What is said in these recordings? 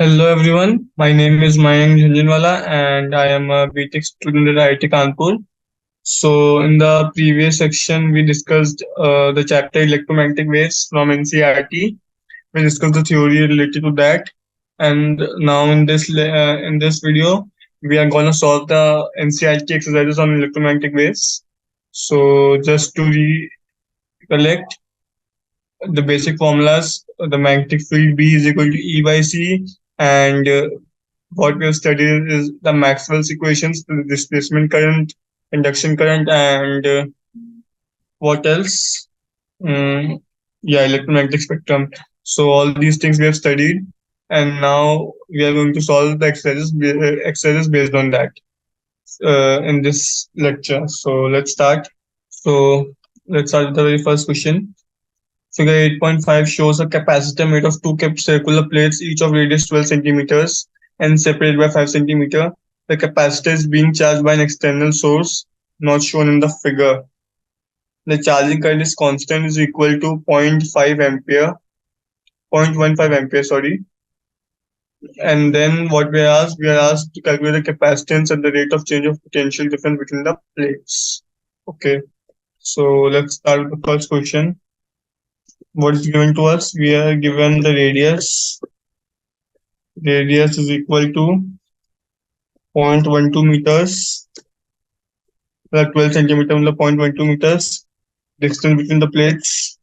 Hello everyone, my name is Mayank Jhunjhunwala and I am a BTech student at IIT Kanpur. So in the previous section we discussed the chapter electromagnetic waves from NCERT. We discussed the theory related to that, and now in this video we are gonna solve the NCERT exercises on electromagnetic waves. So just to recollect, the basic formulas, the magnetic field B is equal to E by C, and what we have studied is the Maxwell's equations, the displacement current, induction current, and what else? Mm, yeah, electromagnetic spectrum. So all these things we have studied, and now we are going to solve the exercises based on that in this lecture. So let's start. So let's start with the very first question. Figure 8.5 shows a capacitor made of two kept circular plates, each of radius 12 centimeters and separated by 5 centimeter. The capacitor is being charged by an external source, not shown in the figure. The charging current is constant is equal to zero point 0.5 ampere, 0.15 ampere, sorry. And then what we are asked to calculate the capacitance and the rate of change of potential difference between the plates. Okay, so let's start with the first question. What is given to us? We are given the radius. Radius is equal to 0.12 meters, like 12 centimeter, मतलब 0.12 meters. Distance between the plates.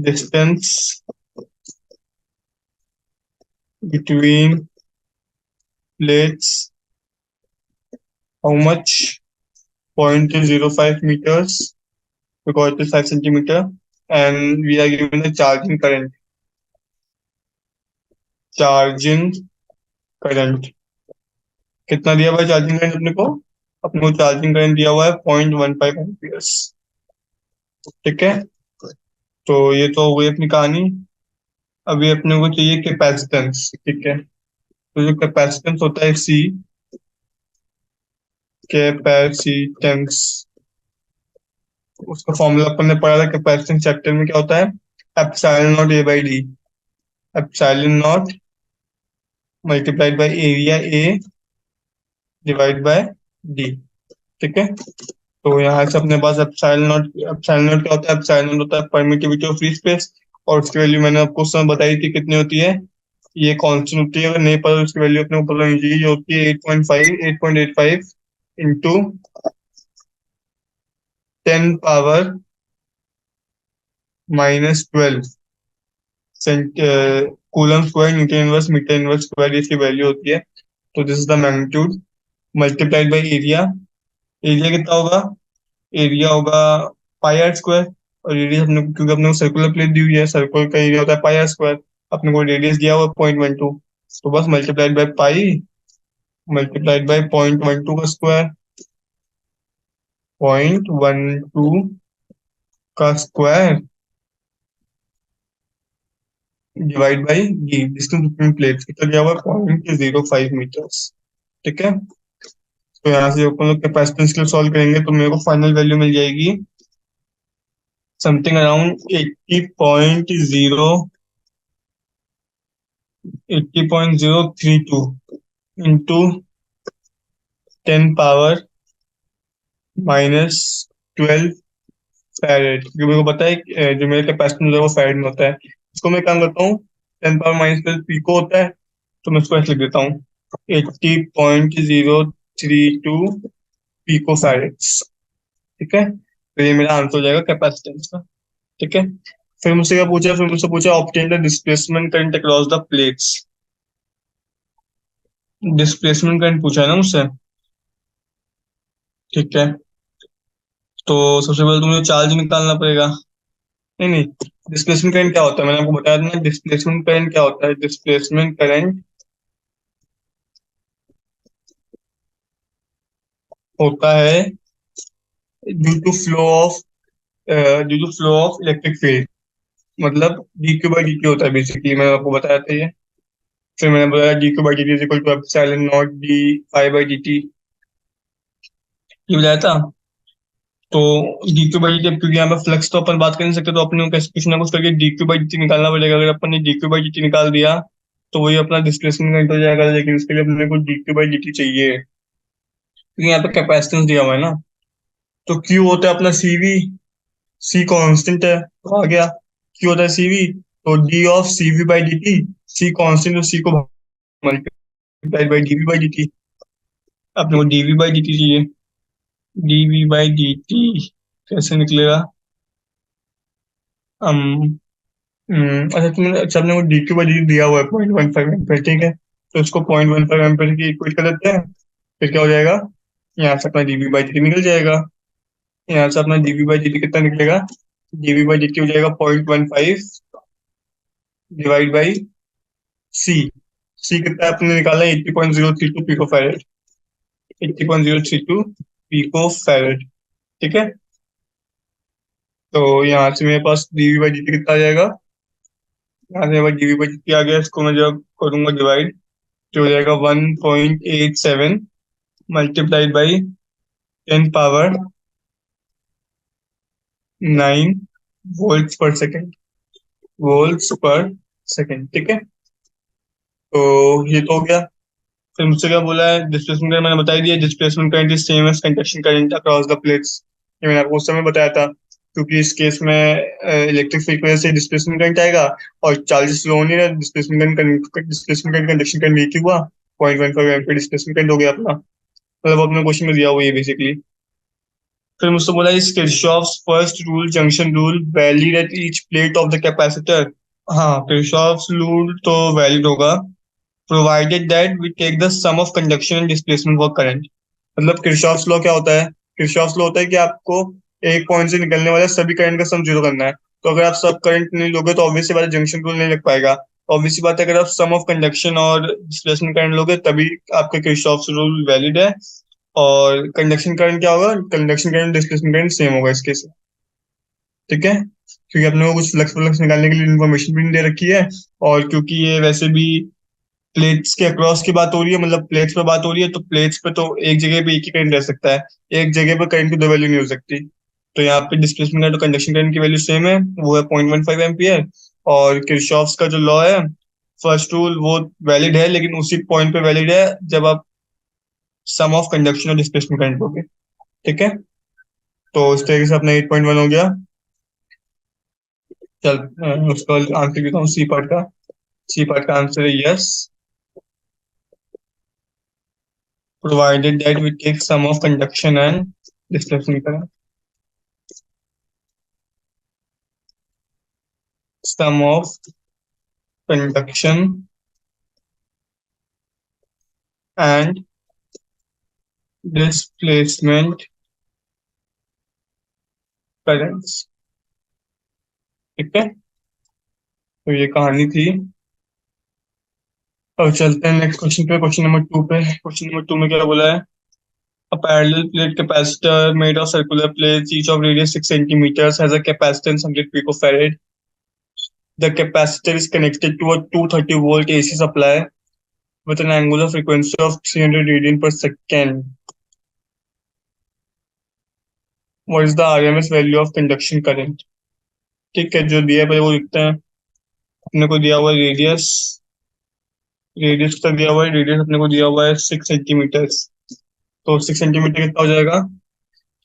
Distance between plates. How much? 0.05 meters because it is 5 centimeter. And we are given the charging current. Charging current. कितना दिया हुआ है charging current अपने को? अपने को charging current दिया हुआ है 0.15 एम्पियर्स. ठीक है, तो ये तो हो गई अपनी कहानी. अभी अपने को चाहिए कैपेसिटेंस. ठीक है, तो जो कैपेसिटेंस होता है सी, कैपेसिटेंस, उसका फॉर्मूला अपन ने पढ़ा था कैपेसिटेंस चैप्टर में. क्या होता है? Epsilon not a by D. Epsilon not multiplied by area A divide by D. ठीक है, तो यहाँ से अपने पास एप्सिलॉन नॉट क्या होता है? एप्सिलॉन नॉट होता है परमिटिविटी ऑफ फ्री स्पेस, और उसकी वैल्यू मैंने आपको उस समय बताई थी कितनी होती है. ये कांस्टेंट होती है, अगर नहीं पता उसकी वैल्यू अपने को पता होनी चाहिए. ये होती है 8.85 into 10 power -12 coulomb square newton inverse metre inverse square, इसकी वैल्यू होती है. तो this is the magnitude multiplied by area. Area कितना होगा? एरिया होगा पाई आर स्क्वायर. और रेडियस अपने क्योंकि अपने को सर्कुलर प्लेट दी हुई है, सर्कल का एरिया होता है पाई आर स्क्वायर. अपने को रेडियस दिया हुआ 0.12, तो बस multiplied by pi multiplied by 0.12 का स्क्वायर. 0.12 का square divide by D, distance between plates कितना दिया हुआ है? 0.05 मीटर्स. ठीक है, तो यहाँ से अपन लोग कैपेसिटेंस के लिए सॉल्व करेंगे तो मेरे को फाइनल वैल्यू मिल जाएगी something around 80.032 into 10 power -12 farad, क्योंकि मेरे को पता है जो मेरा कैपेसिटेंस है वो फैरेड में होता है. इसको मैं काम करता हूँ, 10 पावर -12 पीको होता है, तो मैं इसको ऐसे लिख देता हूँ 80.032 पीको फैरेड्स. ठीक है, तो ये मेरा आंसर हो जाएगा कैपेसिटेंस का. ठीक है, फिर मुझसे क्या पूछा? फिर मुझसे पूछा obtain the displacement current across the plates. Displacement current पूछा है ना मुझसे. ठीक है, तो सबसे पहले तो मुझे चार्ज निकालना पड़ेगा. नहीं नहीं, डिस्प्लेसमेंट करंट क्या होता है? मैंने आपको बताया था ना, डिस्प्लेसमेंट करंट क्या होता है. डिस्प्लेसमेंट करंट होता है due to flow of electric field. मतलब D Q by D T होता है बेसिकली, मैंने आपको बताया था ये. फिर मैंने बताया d Q by D t is equal to epsilon not d phi by D t, ये बताया था. तो d Q by D t, क्योंकि यहाँ पे फ्लक्स तो अपन बात कर नहीं सकते, तो अपने को कुछ ना कुछ करके D Q by D T निकालना पड़ेगा. अगर अपन ने D Q by D T निकाल दिया तो वही अपना डिस्प्लेसमेंट करंट हो जाएगा, लेकिन इसके लिए अपने को dq बाई dt चाहिए, क्योंकि यहाँ पे कैपेसिटेंस दिया हुआ है ना। तो Q होता है अपना CV, C कांस्टेंट है तो आ गया। Q होता है CV, तो d of CV by dt, C constant, तो C को multiply by dV by dt। अपने को dV बाई dt चाहिए। dV बाई dt कैसे निकलेगा? हम अच्छा तुमने, अच्छा अपने को dQ बाई dt दिया हुआ है 0.15 एम्पेयर, ठीक है, तो इसको 0.15 एम्पेयर की इक्वेट कर देते हैं। फिर क्या हो जाएगा? यहाँ से अपना dV बाई dt निकल जाएगा। यहाँ से अपना dV बाई dt कितना निकलेगा? dV बाई dt हो जाएगा 0.15 डिवाइड बाई C। C कितना है आपने निकाला है? 80.032 पिको फैरेड। 80.032 पिको फैरेड, ठीक है। तो यहाँ से मेरे पास dV बाई dt कितना आ जाएगा? यहाँ से मेरे पास dV बाई dt आ गया, इसको मैं जब करूंगा डिवाइड, जो हो जाएगा 1.87 मल्टीप्लाइड बाई 10 पावर 9 वोल्ट पर सेकेंड, वोल्ट्स पर सेकेंड, ठीक है। तो ये तो हो गया। फिर मुझसे क्या बोला है? डिस्प्लेसमेंट करंट मैंने बता ही दिया, displacement current is same as conduction current across the plates. ये मैंने आपको उस समय बताया था, क्योंकि इस केस में इलेक्ट्रिक फील्ड की वजह से डिस्प्लेसमेंट करंट आएगा, और चार्जेस फ्लो नहीं रहा, डिस्प्लेसमेंट करंट कंडक्शन करंट एक ही हुआ, 0.15 एम्पीयर डिस्प्लेसमेंट करंट हो गया अपना। मतलब अपने क्वेश्चन में दिया हुआ है बेसिकली। फिर मुझसे बोला इस Kirchhoff's first rule junction rule valid at each plate of the capacitor. हाँ, किरचॉफ्स रूल तो वैलिड होगा provided that we take the sum of conduction and displacement for current. मतलब किरचॉफ्स लॉ क्या होता है? किरचॉफ्स लॉ होता है कि आपको एक पॉइंट से निकलने वाले सभी करंट का सम जीरो करना है। तो अगर आप सब करंट नहीं लोगे तो ऑब्वियसली बात है जंक्शन रूल नहीं लग पाएगा। ऑब्वियसली बात है, अगर आप सम ऑफ कंडक्शन और डिस्प्लेसमेंट करंट लोगे तभी आपका किरचॉफ्स रूल वैलिड है। और कंडक्शन करंट क्या होगा? Conduction current displacement current same होगा इसके से, ठीक है, क्योंकि अपने को कुछ फ्लक्स फ्लक्स निकालने के लिए इन्फॉर्मेशन भी नहीं दे रखी है। और क्योंकि ये वैसे भी प्लेट्स के अक्रॉस की बात हो रही है, मतलब प्लेट्स पे बात हो रही है, तो प्लेट्स पे तो एक जगह पे एक ही करंट रह सकता है, एक जगह पे करंट की दो वैल्यू नहीं हो सकती। तो यहाँ पे डिस्प्लेसमेंट करंट और कंडक्शन करंट की वैल्यू सेम है, वो है 0.15 एम्पियर। और किरचॉफ्स का जो लॉ है, फर्स्ट रूल, वो वैलिड है, लेकिन उसी पॉइंट पे वैलिड है जब आप सम ऑफ कंडक्शन और डिस्प्लेसमेंट करंट लोगे, ठीक है। तो इस तरीके से अपना 8.1 हो गया। चल उसका आंसर देता हूँ सी पार्ट का। सी पार्ट का आंसर है yes, provided that we take sum of conduction and displacement current. Sum of conduction and displacement currents, ठीक है। तो ये कहानी थी। अब चलते हैं नेक्स्ट क्वेश्चन पे, क्वेश्चन नंबर 2 पे। क्वेश्चन नंबर 2 में क्या बोला है? A parallel plate capacitor made of circular plates, each of radius 6 centimeters, has a capacitance 100 picofarad. The capacitor is connected to a 230-volt AC supply with an angular frequency of 300 radian per second. What is the RMS value of conduction current? ठीक है, जो दिया है पहले वो लिखते हैं। अपने को दिया हुआ है रेडियस, रेडियस तक दिया हुआ है, रेडियस अपने को दिया हुआ है 6 सेंटीमीटर। तो 6 सेंटीमीटर कितना हो जाएगा?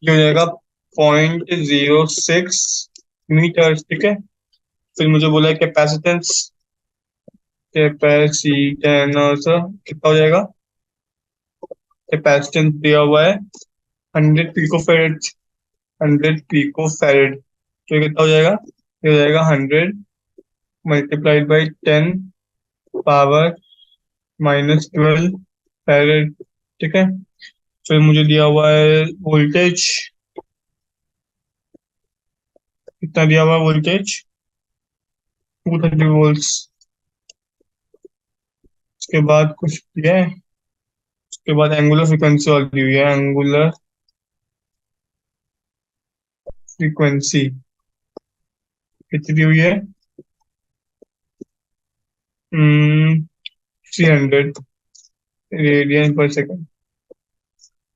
ये हो जाएगा 0.06 मीटर, ठीक है। फिर मुझे बोला है कैपेसिटेंस, कैपेसिटेंस कितना हो जाएगा? कैपेसिटेंस दिया हुआ है 100 पिको फैरेड, 100 पिको फैरेड। तो ये कितना हो जाएगा? ये हो जाएगा 100 मल्टीप्लाइड बाई 10 पावर -12 फैरेड, ठीक है। फिर मुझे दिया हुआ है वोल्टेज, कितना दिया हुआ है वोल्टेज? 230 वोल्ट्स। उसके बाद कुछ दिया है, उसके बाद एंगुलर फ्रीक्वेंसी और दी हुई है, एंगुलर फ्रीक्वेंसी कितनी दी हुई है? 300 रेडियन पर सेकेंड,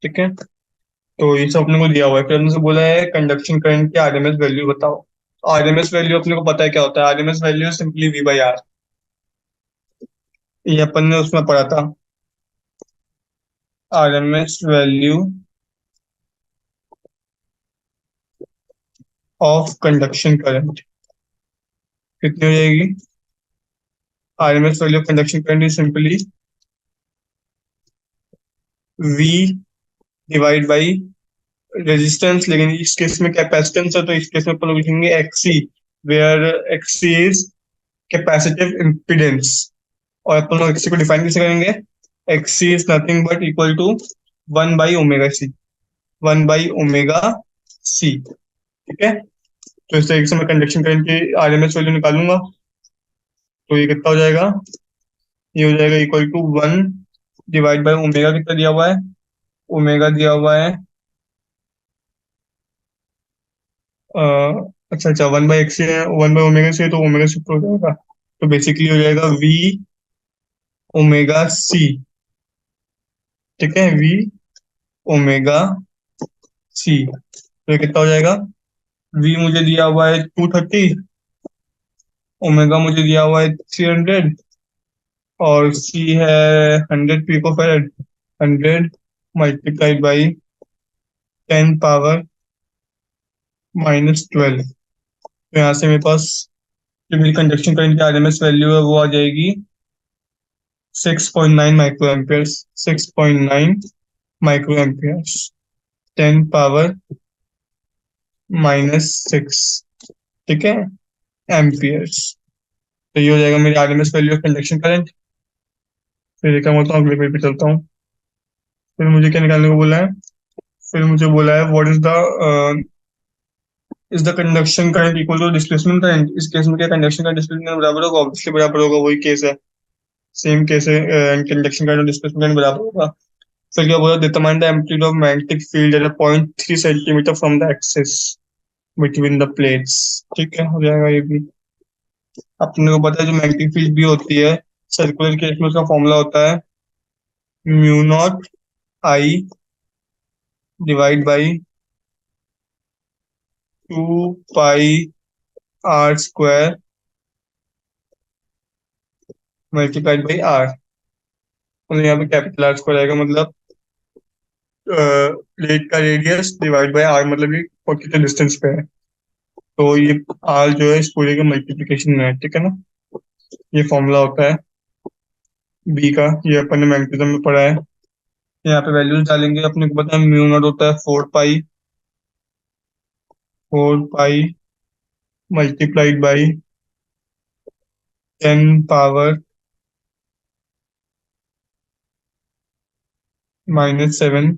ठीक है। तो ये सब अपने को दिया हुआ है। फिर हमने से बोला है कंडक्शन करंट की आरएमएस वैल्यू बताओ। आरएमएस वैल्यू अपने को पता है क्या होता है? RMS value simply V by R. ये अपन ने उसमें पढ़ा था, RMS value of conduction current कितनी हो जाएगी? RMS value of conduction current is simply V divide by resistance, लेकिन इस केस में कैपेसिटेंस है तो इस केस में अपन लोग लिखेंगे X C, where X C is capacitive impedance. और अपन लोग एक्सी को डिफाइन कैसे करेंगे? X C is nothing but equal to 1/ओमेगा सी, 1/ओमेगा सी। ठीक है, तो इस तरीके से मैं कंडक्शन करंट की आरएमएस वैल्यू निकालूंगा। तो ये कितना हो जाएगा? ये हो जाएगा इक्वल टू 1/ओमेगा। कितना दिया हुआ है? ओमेगा दिया हुआ है अ, अच्छा, 1/एक्स है, 1/ओमेगा से, तो ओमेगा शिफ्ट हो जाएगा, तो बेसिकली हो जाएगा V ओमेगा C। ठीक है, V ओमेगा C। तो ये कितना हो जाएगा? V मुझे दिया हुआ है 230, ओमेगा मुझे दिया हुआ है 300, और C है 100 पिकोफैरड। 100 मल्टीप्लाइड बाई 10⁻−12। तो यहाँ से मेरे पास जो मेरी कंडक्शन करंट की आरएमएस वैल्यू है वो आ जाएगी 6.9 माइक्रो एम्पियर्स। 6.9 micro amperes, 10⁻−6। ठीक है, एम्पियर्स। तो ये हो जाएगा मेरी RMS value of conduction current. फिर क्या बोलता हूँ, अगले पेज पे चलता हूँ। फिर मुझे क्या निकालने को बोला है? फिर मुझे बोला है what is the conduction current equal to displacement current. इस केस में क्या कंडक्शन का डिस्प्लेसमेंट बराबर होगा? ऑब्वियसली बराबर होगा, वही केस है, सेम केस है, कंडक्शन करंट और डिस्प्लेसमेंट करंट बराबर होगा। फिर क्या बोला? Determine the amplitude of magnetic field at a point 3 centimetre from the axis between the plates. ठीक है, हो जाएगा ये भी। अपने को पता है जो मैग्नेटिक फील्ड भी होती है सर्कुलर केस में, उसका फॉर्मूला होता है μ0I divide by 2πr² multiplied by R. मतलब यहाँ पे कैपिटल आर स्क्वायर आएगा, मतलब प्लेट का रेडियस डिवाइड बाई आर, मतलब ये कितने डिस्टेंस पे है। तो ये आर जो है इस पूरे के मल्टीप्लिकेशन में है। ठीक है ना, ये फॉर्मूला होता है बी का, ये अपन ने मैग्नेटिज्म में पढ़ा है। यहाँ पे वैल्यूज डालेंगे, अपने को पता है μ0 होता है 4 pi multiplied by 10⁻−7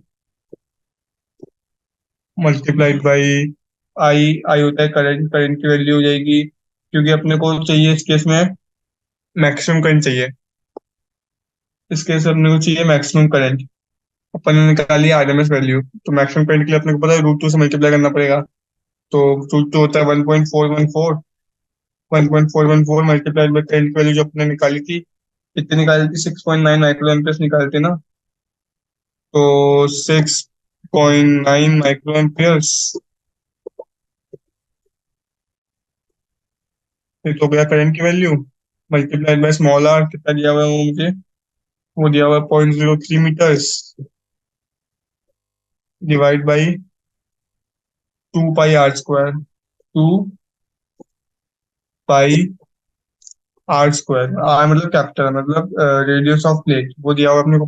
multiplied by I. I होता है करंट, करंट की वैल्यू हो जाएगी, क्योंकि अपने को चाहिए इस केस में मैक्सिमम करंट चाहिए। इस केस में अपने को चाहिए मैक्सिमम करंट। अपन ने निकाली आरएमएस वैल्यू, तो मैक्सिमम करंट के लिए अपने को पता है √2 से मल्टीप्लाई करना पड़ेगा। तो √2 होता है 1.414। 1.414 मल्टीप्लाइड बाई करंट की वैल्यू जो अपने निकाली थी, कितनी निकाली थी? 6.9 माइक्रो एम्पियर्स निकालते ना, तो 6.9 माइक्रो एम्पियर्स, ये तो गया करंट की value, multiplied by small R. कितना दिया हुआ है वो मुझे? वो दिया हुआ है 0.03 metres, divide by 2πr²। 2πr², R मतलब कैपिटल, मतलब रेडियस ऑफ प्लेट, वो दिया हुआ है अपने को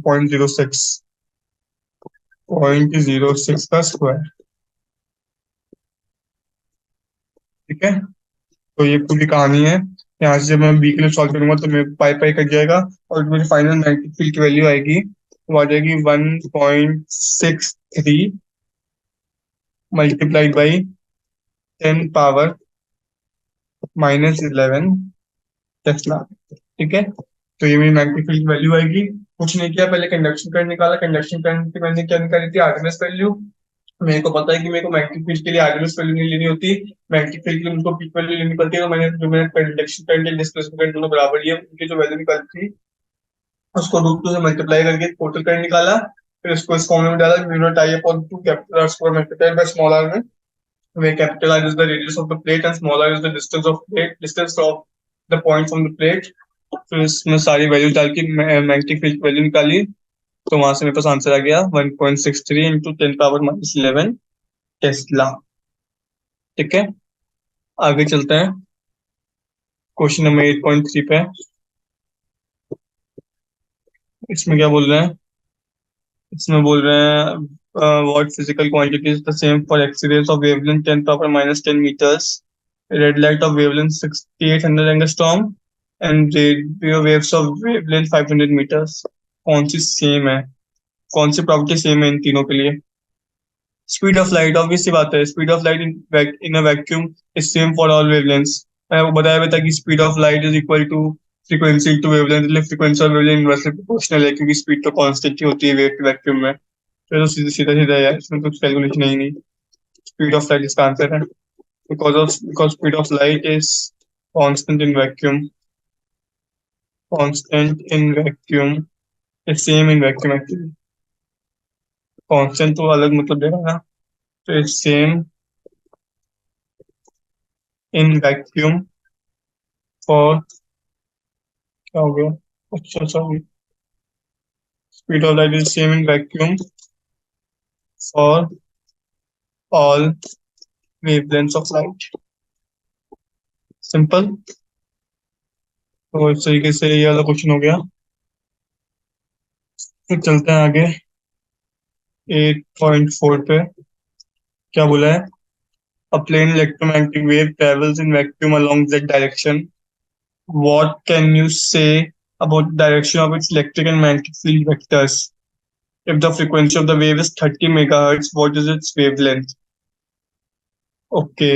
0.06 का स्क्वायर। ठीक है, तो ये पूरी कहानी है। यहाँ से जब मैं बी के लिए सॉल्व करूंगा तो मेरे पाई पाई कट जाएगा, और जो मेरी फाइनल मैग्नेटिक फील्ड की वैल्यू आएगी वो आ जाएगी 1.63 मल्टीप्लाइड बाई 10⁻−11 टेस्ला। ठीक है, तो ये मेरी मैग्नेटिक फील्ड वैल्यू आएगी। कुछ नहीं किया, पहले कंडक्शन करंट निकाला। कंडक्शन करंट की मैंने क्या निकाली थी? RMS value. मेरे को पता है कि मेरे को मैग्नेटिक फील्ड के लिए आरएमएस वैल्यू नहीं लेनी होती, मैग्नेटिक फील्ड के लिए मुझको पीक वैल्यू लेनी पड़ती है। तो मैंने जो मैंने कंडक्शन करंट डिस्प्लेसमेंट करंट दोनों बराबर ही है, उनकी जो वैल्यू निकाली थी उसको √2 से मल्टीप्लाई करके टोटल करंट निकाला। फिर उसको इस फॉर्मूले में डाला, μ0I/2 capital R square multiplied by small R में, where capital R is the radius of the plate and small r is the distance of plate, distance of the point from the plate. फिर इसमें सारी value डाल के magnetic field value निकाली, तो वहां से मेरे पास आंसर आ गया 1.63 इंटू 10 पावर -11 टेस्ला। ठीक है, आगे चलते हैं क्वेश्चन नंबर 8.3 पे। इसमें क्या बोल रहे हैं? इसमें बोल रहे हैं what physical quantity is the same for X rays of wavelength 10 power -10 meters, red light of wavelength 6800 angstrom and radio waves of wavelength 500 meters। कौन सी सेम है? कौन सी प्रॉपर्टी सेम है इन तीनों के लिए? स्पीड ऑफ लाइट, ऑब्वियस सी बात है, speed of light in a vacuum is same for all wavelengths. मैंने आपको बताया हुआ था कि speed of light is equal to frequency into wavelength, मतलब फ्रीक्वेंसी और वेवलेंथ इनवर्सली प्रोपोर्शनल है, क्योंकि स्पीड तो कांस्टेंट ही होती है वैक्यूम में। तो सीधा सीधा सीधा है, इसमें कुछ कैलकुलेशन है ही नहीं। स्पीड ऑफ लाइट इसका आंसर है, because speed of light is constant in vacuum. Constant in vacuum is same in vacuum actually. Constant तो अलग मतलब देगा ना, तो is same in vacuum for, क्या हो गया? अच्छा sorry, speed of light is same in vacuum for all wavelengths of light. Simple. तो इस तरीके से ये वाला क्वेश्चन हो गया। फिर चलते हैं आगे 8.4 पे। क्या बोला है? A plane electromagnetic wave travels in vacuum along z direction. What can you say about the direction of its electric and magnetic field vectors? If the frequency of the wave is 30 megahertz, what is its wavelength? Okay,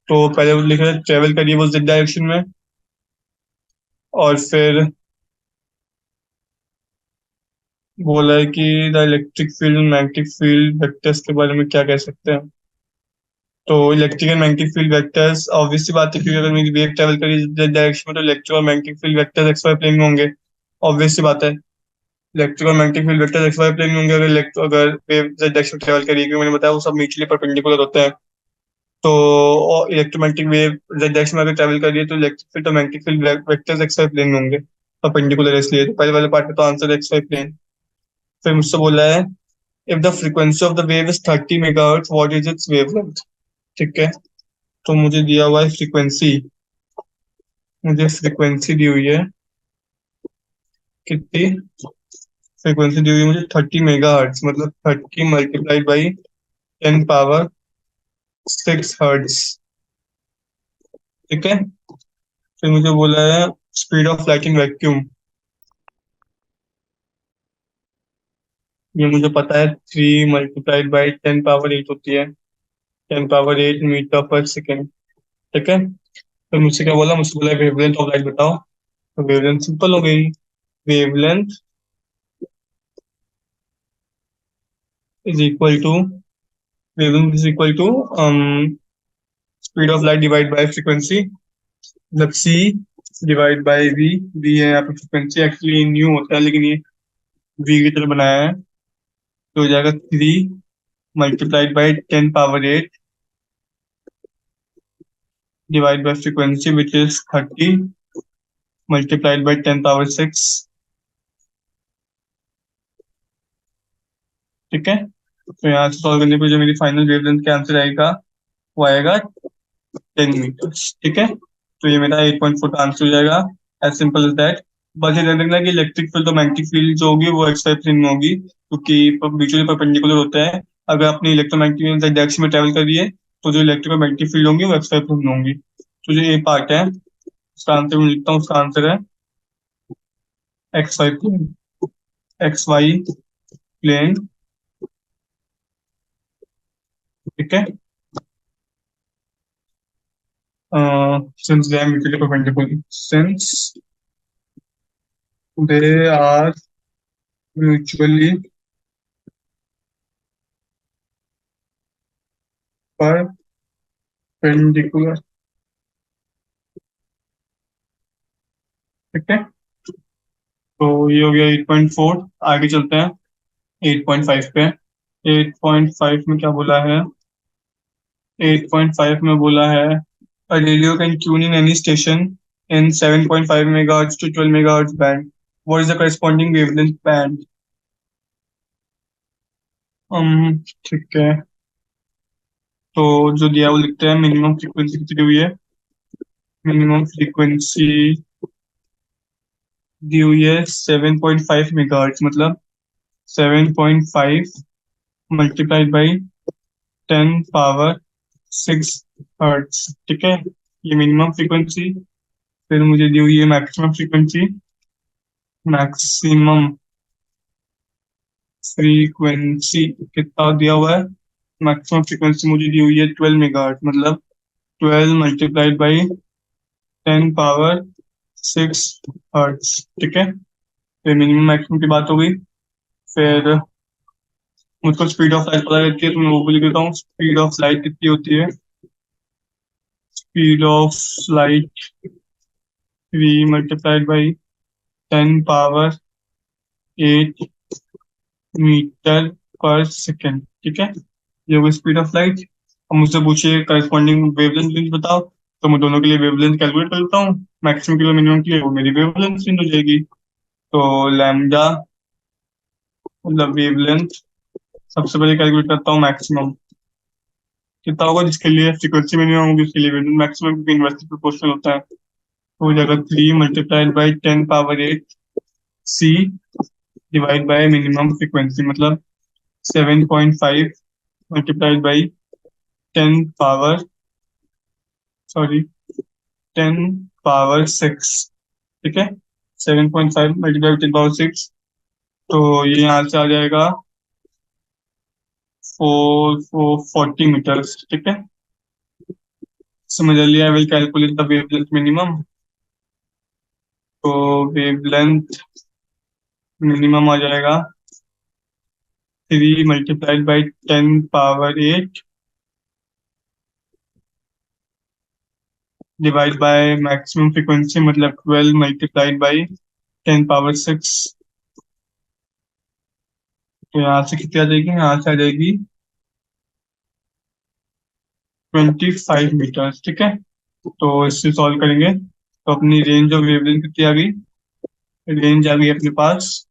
तो पहले वो लिख रहा है travel करिए वो z direction में, और फिर बोला है कि the electric field magnetic field vectors के बारे में क्या कह सकते हैं। तो electric and magnetic field vectors obvious सी बात है, क्योंकि अगर मेरी वेव ट्रेवल करी z डायरेक्शन में तो इलेक्ट्रिक और magnetic field vectors x Y plane में होंगे। ऑब्वियस सी बात है, इलेक्ट्रिक और magnetic field vectors x Y plane में होंगे। अगर वेव z डायरेक्शन में ट्रेवल करी, क्योंकि मैंने बताया वो सब म्यूचुअली परपेंडिकुलर होते हैं। तो इलेक्ट्रोमैग्नेटिक वेव z डायरेक्शन में अगर ट्रेवल कर रही है तो इलेक्ट्रिक फील्ड और magnetic field vectors x Y plane में होंगे, परपेंडिकुलर है इसलिए। तो पहले वाले पार्ट में तो आंसर एक्स वाई प्लेन। फिर मुझसे बोला है if the frequency of the wave is 30 megahertz what is it's wavelength. ठीक है, तो मुझे दिया हुआ है फ्रीक्वेंसी, मुझे फ्रीक्वेंसी दी हुई है कितनी? फ्रीक्वेंसी दी हुई है मुझे 30 मेगाहर्ट्ज, मतलब 30 मल्टीप्लाइड बाई 10 पावर 6 हर्ट्ज। ठीक है, फिर मुझे बोला है speed of light in vacuum, ये मुझे पता है 3 मल्टीप्लाइड बाई 10 पावर 8 होती है, 10 पावर 8 मीटर पर सेकेंड। ठीक है, फिर मुझसे क्या बोला? मुझसे बोला वेवलेंथ ऑफ लाइट बताओ। तो वेवलेंथ सिंपल हो गई, wavelength is equal to wavelength is equal to speed of light divide by frequency, मतलब c divide by v. V है यहाँ पे फ्रीक्वेंसी, एक्चुअली न्यू होता है लेकिन ये वी की तरह बनाया है। तो हो जाएगा 3 multiplied by 10 power 8 divide by frequency which is 30 multiplied by 10 power 6। ठीक है, तो यहाँ से सॉल्व करने पर जो मेरी फाइनल वेवलेंथ का आंसर आएगा वो आएगा 10 मीटर। ठीक है, तो ये मेरा 8.4 का आंसर हो जाएगा, एज सिंपल एज दैट। बस ये ध्यान रखना कि इलेक्ट्रिक फील्ड तो मैग्नेटिक फील्ड जो होगी वो एक्स वाई प्लेन में होगी, क्योंकि म्यूचुअली परपेंडिकुलर होता है। अगर अपनी इलेक्ट्रोमैग्नेटिक डायरेक्शन में ट्रेवल कर रही है तो जो इलेक्ट्रिक और मैग्नेटिक फील्ड होंगी वो एक्स वाई प्लेन में होंगी। तो जो ये पार्ट है उसका आंसर मैं लिखता हूँ, उसका आंसर है x Y plane. X Y plane. ठीक है, since they are mutually perpendicular, since they are mutually perpendicular। ठीक है, तो ये हो गया 8.4। आगे चलते हैं 8.5 पे। 8.5 में क्या बोला है? 8.5 में बोला है a radio can tune in any station in 7.5 megahertz to 12 megahertz band. What is the corresponding wavelength band? ठीक है, तो जो दिया वो लिखते हैं। मिनिमम फ्रीक्वेंसी कितनी हुई है? मिनिमम फ्रीक्वेंसी दी हुई है 7.5 मेगाहर्ट्ज, मतलब 7.5 मल्टीप्लाइड बाई 10 पावर 6 हर्ट्ज। ठीक है, ये मिनिमम फ्रीक्वेंसी। फिर मुझे दी हुई है मैक्सिमम फ्रीक्वेंसी। मैक्सिमम फ्रीक्वेंसी कितना दिया हुआ है? मैक्सिमम फ्रीक्वेंसी मुझे दी हुई है 12 मेगाहर्ट्ज, मतलब 12 मल्टीप्लाइड बाई 10 पावर 6 हर्ट्ज। ठीक है, फिर मिनिमम मैक्सिमम की बात हो गई। फिर मुझको स्पीड ऑफ लाइट पता रहती है, तो मैं वो भी लिख देता हूँ। स्पीड ऑफ लाइट कितनी होती है? Speed of light 3 multiplied by 10 power 8 metre पर सेकेंड। ठीक है, ये होगी स्पीड ऑफ लाइट। अब मुझसे पूछिए करस्पॉन्डिंग वेवलेंथ रेंज बताओ, तो मैं दोनों के लिए वेवलेंथ कैलकुलेट कर लेता हूँ। मैक्सिमम के लिए मिनिमम के लिए वो मेरी वेवलेंथ रेंज हो जाएगी। तो लैम्डा मतलब वेवलेंथ, सबसे पहले कैलकुलेट करता हूँ मैक्सिमम कितना होगा, जिसके लिए फ्रीक्वेंसी मिनिमम होगी उसके लिए वेवलेंथ मैक्सिमम, क्योंकि इन्वर्सली प्रोपोर्शनल होता है। तो हो जाएगा 3 multiplied by 10 power 8 c divide by minimum frequency, मतलब 7.5 multiplied by 10 power, sorry 10 power 6। ठीक है, 7.5 मल्टीप्लाई 10 पावर 6, तो ये यहाँ से आ जाएगा 40 मीटर्स। ठीक है, समझ लिया। Will calculate the wavelength minimum, तो वेवलेंथ मिनिमम आ जाएगा 3 multiplied by 10 power 8 divide by maximum frequency, मतलब 12 मल्टीप्लाइड बाई 10 पावर 6। तो यहाँ से कितनी आ जाएगी? यहाँ से आ जाएगी 25 मीटर। ठीक है, तो इससे सॉल्व करेंगे तो अपनी रेंज ऑफ वेवलेंथ कितनी आ गई? रेंज आ गई अपने पास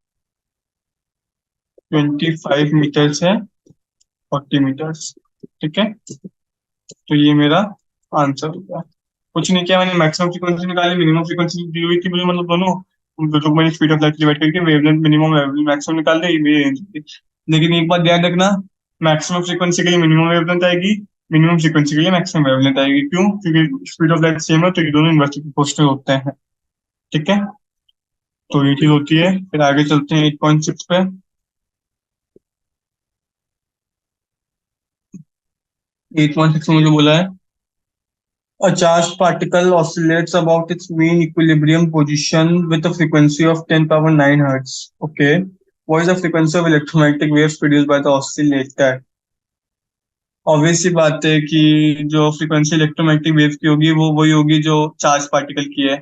25 मीटर से 40 मीटर्स। ठीक है, तो ये मेरा आंसर होगा। कुछ नहीं किया मैंने, मैक्सिमम फ्रीक्वेंसी निकाली, मिनिमम फ्रीक्वेंसी दी हुई थी मुझे, मतलब दोनों दोनों मैंने स्पीड ऑफ लाइट डिवाइड करके वेवलेंथ मिनिमम मैक्सिमम निकाल दी, ये मेरी रेंज थी। लेकिन एक बात ध्यान रखना, मैक्सिमम फ्रीक्वेंसी के लिए मिनिमम वेवलेंथ आएगी, मिनिमम फ्रीक्वेंसी के लिए मैक्सिमम वेवलेंथ आएगी। क्यों? क्योंकि स्पीड ऑफ लाइट सेम है, तो ये दोनों इन्वर्सली प्रोपोर्शनल होते हैं। ठीक है, तो ये चीज होती है। फिर आगे चलते हैं 8.6 पे। 8.6 में मुझे बोला है a charged particle oscillates about its mean equilibrium position with a frequency of 10 power 9 hertz. Okay. What is the frequency of electromagnetic waves produced by the oscillator? Obvious सी बात है कि जो फ्रीक्वेंसी इलेक्ट्रोमैग्नेटिक वेव की होगी वो वही होगी जो चार्ज पार्टिकल की है,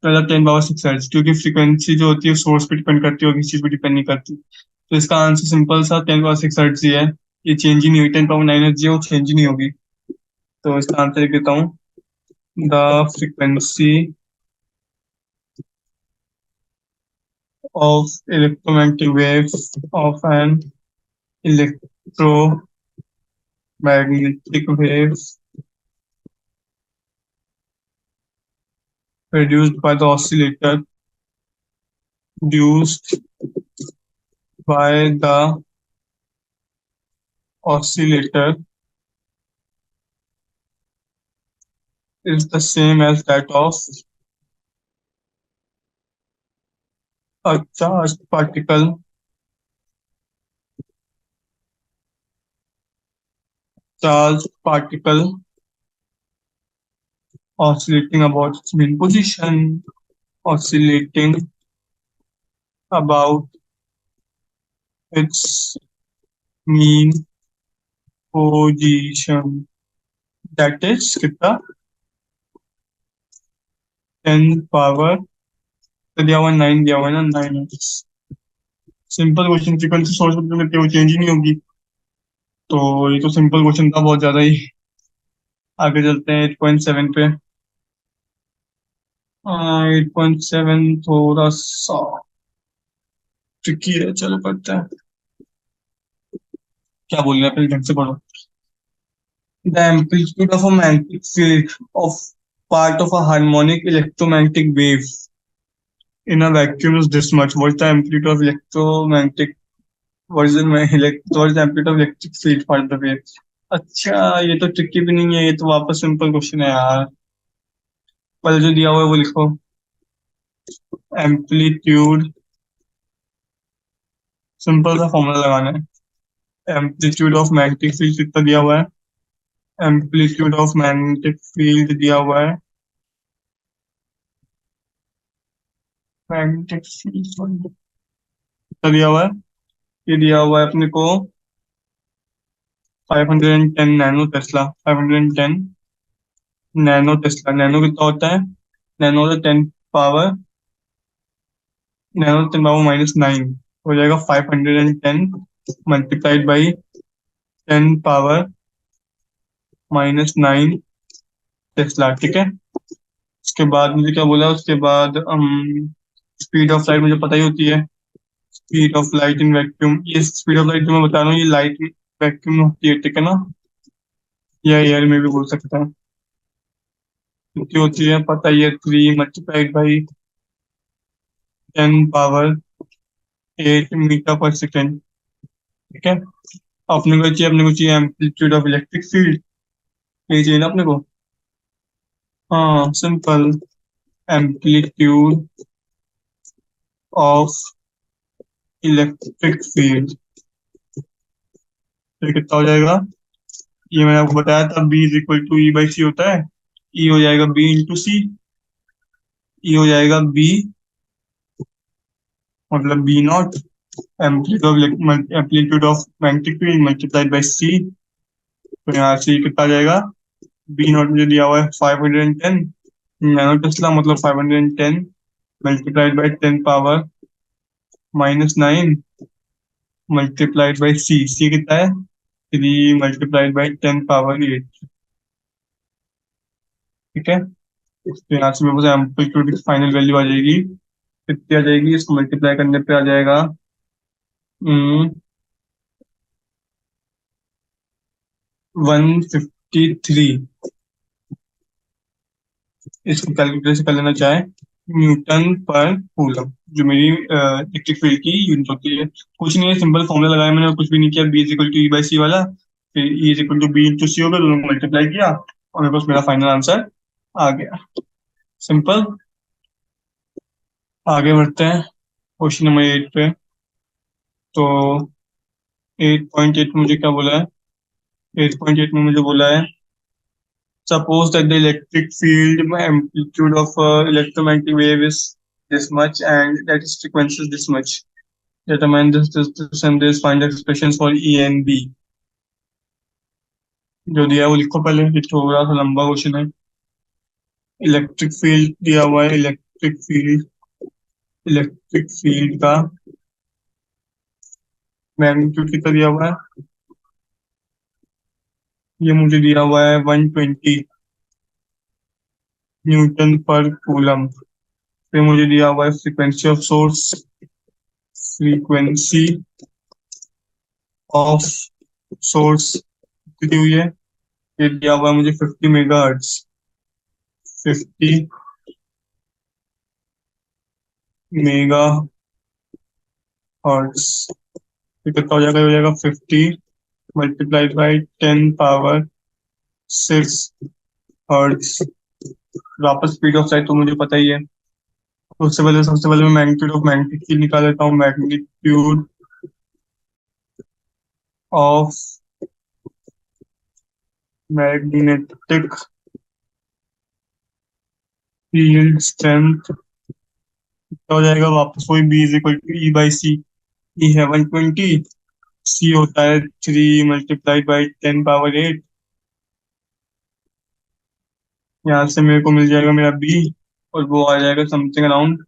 मतलब 10 पावर 6 हर्ट्ज, क्योंकि फ्रीक्वेंसी जो होती है सोर्स पे डिपेंड करती है और किसी चीज पे डिपेंड नहीं करती। तो इसका आंसर सिंपल सा 10 पावर 6 हर्ट्ज ही है। ये चेंज ही नहीं हुई, 10 पावर 9 हर्ट्ज है, वो चेंज ही नहीं होगी। तो इसका आंसर लिख देता हूँ। The frequency of electromagnetic waves of an electromagnetic wave produced by the oscillator produced by the oscillator is the same as that of a charged particle oscillating about its mean position, oscillating about its mean position. That is कितना? 10 power, तो दिया हुआ 9, दिया हुआ है ना 9 x. Simple question, frequency source में वो चेंज ही नहीं होगी, तो ये तो सिंपल क्वेश्चन था बहुत ज्यादा ही। आगे चलते हैं 8.7 पे। 8.7 में मुझे बोला है, a charged particle oscillating about its mean position with a frequency of 10 power 9 hertz. Okay, what is the frequency of electromagnetic waves produced by the oscillator? 8.7 थोड़ा सा ट्रिकी है, चलो करते हैं। क्या बोल रहे हैं, पहले ढंग से पढ़ो। The amplitude of a magnetic field of part of a harmonic electromagnetic wave in a vacuum is this much. What is the amplitude of electromagnetic? What is the amplitude of electric field for the wave? अच्छा, ये तो tricky भी नहीं है, ये तो वापस simple question है यार। पहले जो दिया हुआ है वो लिखो। एम्पलीट्यूड, सिंपल सा फॉर्मूला लगाना है। एम्पलीट्यूड ऑफ मैग्नेटिक फील्ड कितना दिया हुआ है? एम्पलीट्यूड ऑफ मैग्नेटिक फील्ड दिया हुआ है। मैग्नेटिक फील्ड कितना दिया हुआ है? ये दिया हुआ है अपने को 510 nano Tesla. 510 nano Tesla. Nano कितना होता है? नैनो तो 10 पावर, नैनो 10 पावर -9 हो जाएगा। 510 मल्टीप्लाइड बाई 10 पावर -9 टेस्ला, ठीक है। उसके बाद मुझे क्या बोला, उसके बाद स्पीड ऑफ लाइट मुझे पता ही होती है। Speed of light in vacuum, ये स्पीड ऑफ लाइट जो मैं बता रहा हूँ, ये लाइट वैक्यूम में होती है, ठीक है ना। या एयर में भी बोल सकते हैं। कितनी होती है पता ही है, 3 × 10 पावर 8 मीटर पर सेकेंड, ठीक है। अपने को चाहिए एम्पलीट्यूड ऑफ इलेक्ट्रिक फील्ड। ये चाहिए ना अपने को। हाँ simple, amplitude of electric field, फिर कितना हो जाएगा? ये मैंने आपको बताया था, B is equal to E by C होता है। ई हो जाएगा बी इंटू सी। ई हो जाएगा बी, मतलब B naught amplitude of magnetic field multiplied by C. तो यहाँ से कितना आ जाएगा? बी नॉट मुझे दिया हुआ है 510 नैनो टेस्ला, मतलब 510 multiplied by 10 power -9 multiplied by C. C कितना है? 3 × 10 पावर 8, ठीक है। तो यहाँ से मेरे पास एम्पलीट्यूड की फाइनल वैल्यू आ जाएगी। कितनी आ जाएगी? इसको मल्टीप्लाई करने पे आ जाएगा 153। इसको कैलकुलेटर से कर लेना चाहे, न्यूटन पर कूलम, जो मेरी इलेक्ट्रिक फील्ड की यूनिट होती है। कुछ नहीं है, सिंपल फॉर्मूला लगाया मैंने और कुछ भी नहीं किया। B is equal to E by C वाला, फिर E is equal to B into C हो गया, दोनों को मल्टीप्लाई किया और मेरे पास मेरा फाइनल आंसर आ गया। सिंपल। आगे बढ़ते हैं क्वेश्चन नंबर 8 पे। तो 8.8 में मुझे क्या बोला है? 8.8 में मुझे बोला है, suppose that the electric field amplitude of electromagnetic wave is this much and that its frequency is this much. Determine this and this, find the expressions for E and B. जो दिया है वो लिखो पहले, ये थोड़ा सा लंबा क्वेश्चन है। इलेक्ट्रिक फील्ड दिया हुआ है, इलेक्ट्रिक फील्ड का मैग्नीट्यूड कितना दिया हुआ है? ये मुझे दिया हुआ है 120 न्यूटन पर कूलम। फिर मुझे दिया हुआ है frequency of source, frequency of source दी हुई है। ये दिया हुआ है मुझे 50 मेगाहर्ट्ज। 50 मेगाहर्ट्ज। ये कितना हो जाएगा? ये हो जाएगा 50 मल्टीप्लाइड बाई 10 पावर 6 हर्ट्ज। वापस स्पीड ऑफ लाइट तो मुझे पता ही है। तो उससे पहले सबसे पहले मैं मैग्नीट्यूड ऑफ मैग्नेटिक फील्ड निकाल लेता हूँ। Magnitude of magnetic field strength हो जाएगा वापस वही, B is equal to E by C. E है 120, सी होता है 3 × 10 पावर 8। यहाँ से मेरे को मिल जाएगा मेरा बी, और वो आ जाएगा समथिंग अराउंड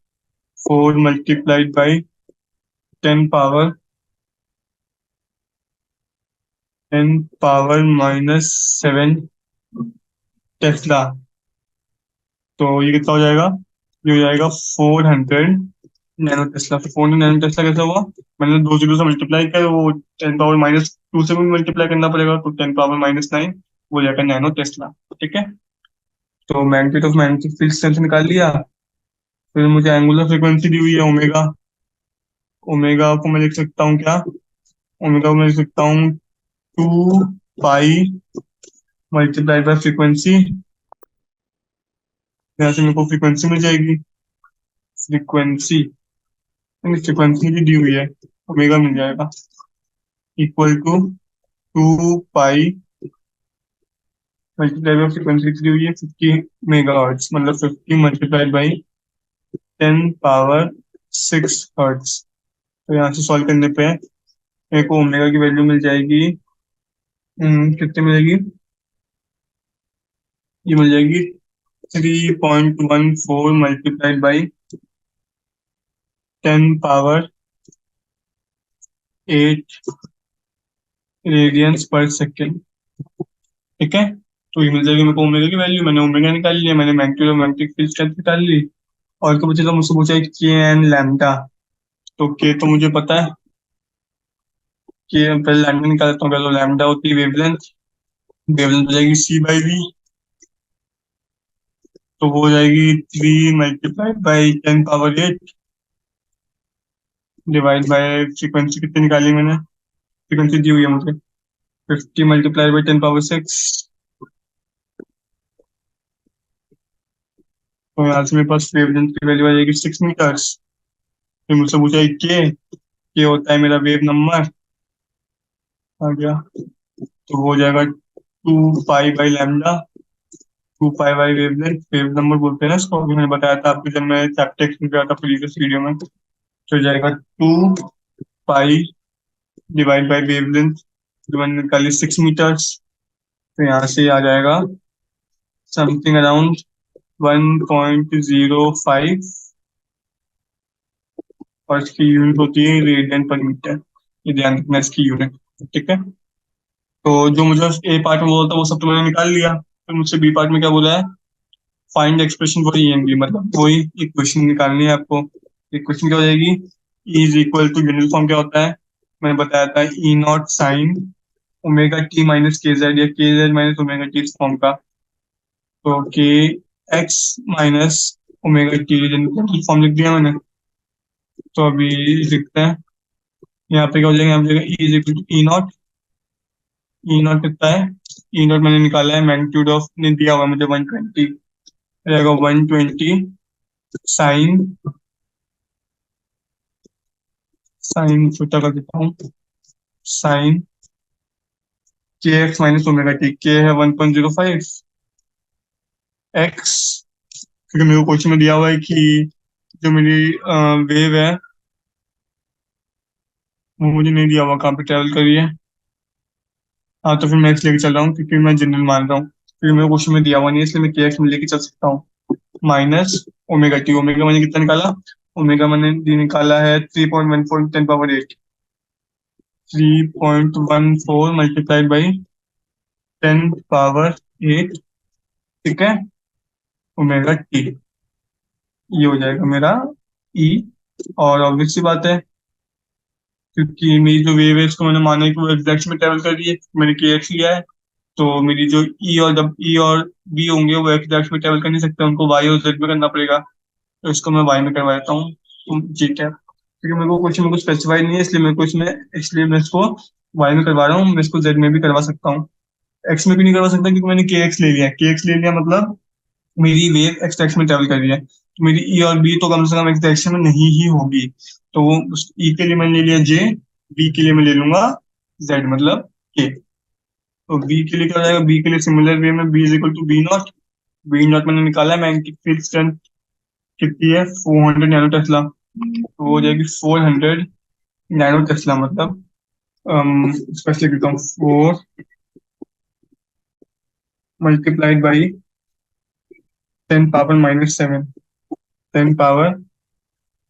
4 × 10 पावर -7 टेस्ला। तो ये कितना हो जाएगा? ये हो जाएगा 400 नैनो टेस्ला। 400 नैनो टेस्ला कैसे हुआ? मैंने दो जीरो से मल्टीप्लाई किया, वो 10 पावर -2 से भी मल्टीप्लाई करना पड़ेगा, तो 10 पावर -9 वो जाएगा नैनो टेस्ला। ठीक है, तो magnitude of magnetic field strength निकाल लिया। फिर मुझे एंगुलर फ्रीक्वेंसी दी हुई है ओमेगा। ओमेगा को मैं लिख सकता हूँ क्या? ओमेगा को मैं लिख सकता हूँ 2 पाई मल्टीप्लाई बाय फ्रीक्वेंसी। यहाँ से मेरे को फ्रीक्वेंसी मिल जाएगी। फ्रीक्वेंसी फ्रीक्वेंसी भी दी हुई है, ओमेगा मिल जाएगा, equal to 2 pi multiply by frequency दी हुई है 50 मेगाहर्ट्ज, मतलब 50 मल्टीप्लाइड बाई 10 पावर 6 हर्ट्ज। तो यहाँ से सॉल्व करने पे मेरे को ओमेगा की वैल्यू मिल जाएगी। कितनी मिलेगी? ये मिल जाएगी 3.14 मल्टीप्लाइड बाई 10 पावर 8 रेडियंस पर सेकेंड। ठीक है, तो ये मिल जाएगी मेरे को ओमेगा की वैल्यू। मैंने ओमेगा निकाल लिया, मैंने मैग्नीट्यूड और मैग्नेटिक फील्ड स्ट्रेंथ निकाल ली। और क्या बचा? तो मुझसे पूछा है के एन लैम्डा। तो के तो मुझे पता है, कि पहले लैम्डा निकाल देता हूँ। पहले लैम्डा होती है वेवलेंथ। वेवलेंथ हो जाएगी C/V, तो वो हो जाएगी 3 multiplied by 10 power 8 divide by frequency. कितनी निकाली मैंने? फ्रीक्वेंसी दी हुई है मुझे 50 मल्टीप्लाइड बाई 10 पावर 6। तो यहाँ से मेरे पास वेवलेंथ की वैल्यू आ जाएगी 6 मीटर्स। फिर मुझसे पूछा है के होता है मेरा वेव नंबर, आ गया। तो वो हो जाएगा 2 pi by lambda. 2 pi by wavelength, wave number बोलते हैं ना इसको, अभी मैंने बताया था आपको जब मैं चैप्टर एक्सप्लेन किया था प्रीवियस वीडियो में। तो हो जाएगा 2 पाई डिवाइड बाई वेवलेंथ, जो मैंने निकाली 6 मीटर्स। तो यहाँ से आ जाएगा समथिंग अराउंड 1.05, और इसकी यूनिट होती है रेडियन पर मीटर। ये ध्यान रखना इसकी यूनिट। ठीक है, तो जो मुझे ए पार्ट में बोला था वो सब तो मैंने निकाल लिया। फिर मुझसे बी पार्ट में क्या बोला है? Find expression for E and B, मतलब वही इक्वेशन निकालनी है आपको। इक्वेशन क्या हो जाएगी? E is equal to, general form क्या होता है मैंने बताया था, E naught sine omega T minus K Z, या K Z minus omega T इस फॉर्म का। तो K x minus omega T, general form लिख दिया मैंने। तो अभी लिखते हैं, यहाँ पे क्या हो जाएगा? यहाँ पे E is equal to E not. E not कितना है? ई नॉट मैंने निकाला है, मैग्नीट्यूड ऑफ ने दिया हुआ है मुझे 120, रहेगा 120 साइन, साइन छोटा कर देता हूँ, साइन के एक्स माइनस ओमेगा टी। के है 1.05 एक्स, क्योंकि मेरे को क्वेश्चन में दिया हुआ है कि जो मेरी वेव है वो मुझे नहीं दिया हुआ कहाँ पे ट्रेवल कर रही है। हाँ, तो फिर मैं एक्स लेके चल रहा हूँ, क्योंकि मैं जनरल मान रहा हूँ, क्योंकि मेरे क्वेश्चन में दिया हुआ नहीं है, इसलिए मैं के एक्स में लेके चल सकता हूँ। माइनस ओमेगा टी, ओमेगा मैंने कितना निकाला? ओमेगा मैंने निकाला है 3.14 10 पावर 8। 3.14 multiplied by 10 power 8। ठीक है, ओमेगा टी, ये हो जाएगा मेरा ई। और ऑब्वियस सी बात है, क्योंकि मेरी जो वेव है इसको मैंने माना है कि वो एग्जैक्ट में ट्रेवल कर रही है, मैंने के एक्स लिया है। तो मेरी जो ई और बी होंगे वो एग्जैक्ट में ट्रेवल कर नहीं सकते, उनको वाई और जेड में करना पड़ेगा। तो इसको मैं वाई में करवा देता हूँ। ठीक है, क्योंकि मेरे को क्वेश्चन में कुछ स्पेसिफाई नहीं है, इसलिए मैं इसको वाई में करवा रहा हूँ। मैं इसको जेड में भी करवा सकता हूँ, एक्स में भी नहीं करवा सकता, क्योंकि मैंने के एक्स ले लिया। के एक्स ले लिया मतलब मेरी वेव एक्स डायरेक्शन में ट्रेवल कर रही है, तो मेरी ई और बी तो कम से कम एक्स डायरेक्शन में नहीं ही होगी। तो वो ई के लिए मैंने ले लिया जे, बी के लिए मैं ले लूंगा जेड, मतलब के। तो बी के लिए क्या हो जाएगा? बी के लिए सिमिलर वे में B is equal to B not. B not मैंने निकाला है, मैग्नेटिक फील्ड स्ट्रेंथ कितनी है? 400 नैनो टेस्ला। तो वो हो जाएगी 400 नैनो टेस्ला, मतलब स्पेशली लिखता हूँ 4 मल्टीप्लाइड बाई 10 पावर -7। 10 पावर